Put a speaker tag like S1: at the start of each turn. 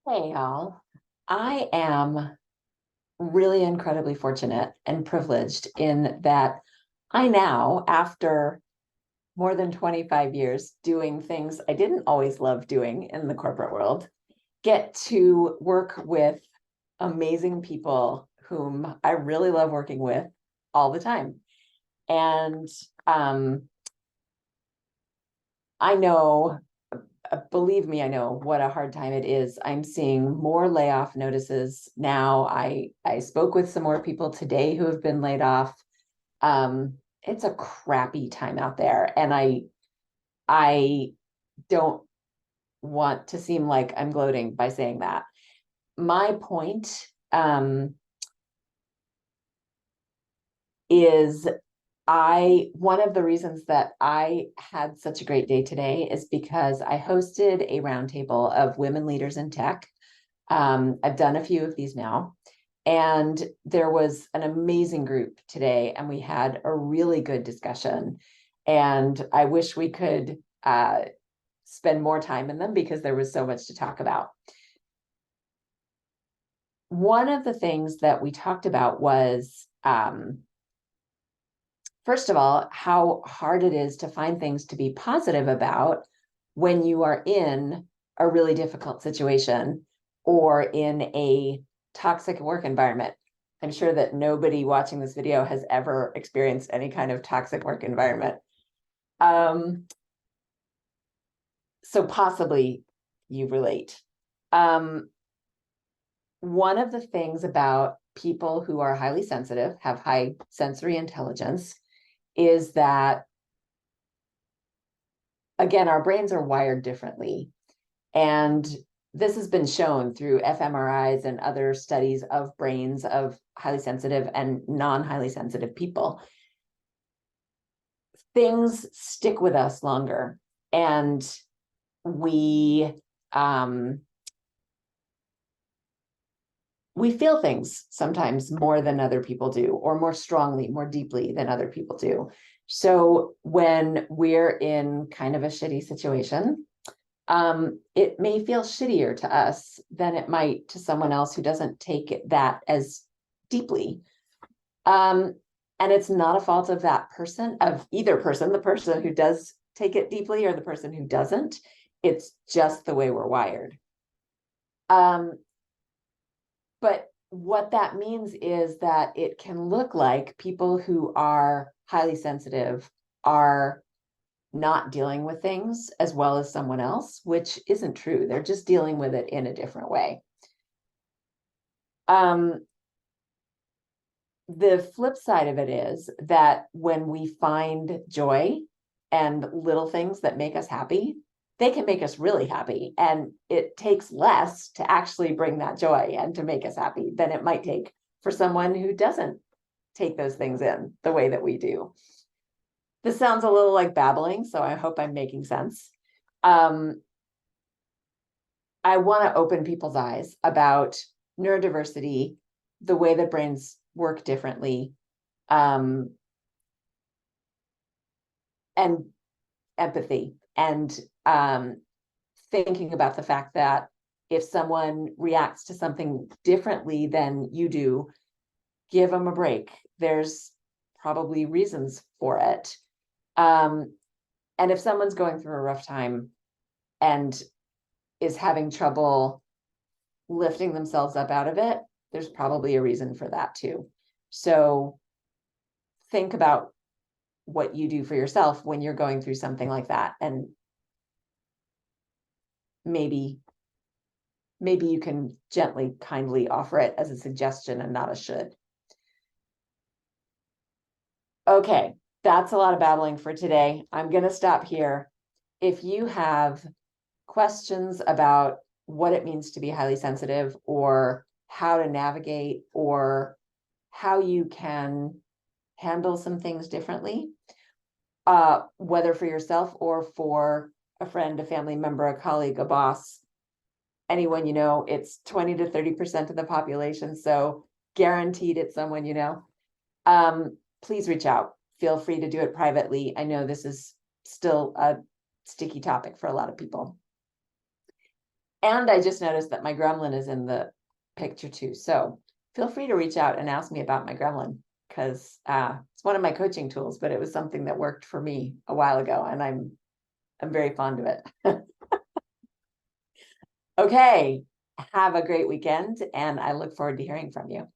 S1: Hey, y'all. I am really incredibly fortunate and privileged in that I now, after more than 25 years doing things I didn't always love doing in the corporate world, get to work with amazing people whom I really love working with all the time. And um, I know believe me, I know what a hard time it is. I'm seeing more layoff notices now. I spoke with some more people today who have been laid off. It's a crappy time out there, and I don't want to seem like I'm gloating by saying that. My point is one of the reasons that I had such a great day today is because I hosted a roundtable of women leaders in tech. I've done a few of these now, and there was an amazing group today, and we had a really good discussion. And I wish we could spend more time in them because there was so much to talk about. One of the things that we talked about was first of all, how hard it is to find things to be positive about when you are in a really difficult situation or in a toxic work environment. I'm sure that nobody watching this video has ever experienced any kind of toxic work environment. So possibly you relate. One of the things about people who are highly sensitive, have high sensory intelligence, is that, again, our brains are wired differently. And this has been shown through fMRIs and other studies of brains of highly sensitive and non-highly sensitive people. Things stick with us longer, and we feel things sometimes more than other people do, or more strongly, more deeply than other people do. So when we're in kind of a shitty situation, it may feel shittier to us than it might to someone else who doesn't take that as deeply. And it's not a fault of that person, of either person, the person who does take it deeply or the person who doesn't. It's just the way we're wired. But what that means is that it can look like people who are highly sensitive are not dealing with things as well as someone else, which isn't true. They're just dealing with it in a different way. The flip side of it is that when we find joy and little things that make us happy, they can make us really happy. And it takes less to actually bring that joy and to make us happy than it might take for someone who doesn't take those things in the way that we do. This sounds a little like babbling, so I hope I'm making sense. I want to open people's eyes about neurodiversity, the way that brains work differently, and empathy, and thinking about the fact that if someone reacts to something differently than you do, give them a break. There's probably reasons for it. And if someone's going through a rough time and is having trouble lifting themselves up out of it, there's probably a reason for that too. So think about what you do for yourself when you're going through something like that, and maybe you can gently, kindly offer it as a suggestion and not a should. Okay, that's a lot of babbling for today. I'm going to stop here. If you have questions about what it means to be highly sensitive, or how to navigate, or how you can handle some things differently, whether for yourself or for a friend, a family member, a colleague, a boss, anyone you know, it's 20 to 30% of the population. So guaranteed it's someone you know. Please reach out. Feel free to do it privately. I know this is still a sticky topic for a lot of people. And I just noticed that my gremlin is in the picture too. So feel free to reach out and ask me about my gremlin, because it's one of my coaching tools, but it was something that worked for me a while ago, and I'm very fond of it. Okay, have a great weekend, and I look forward to hearing from you.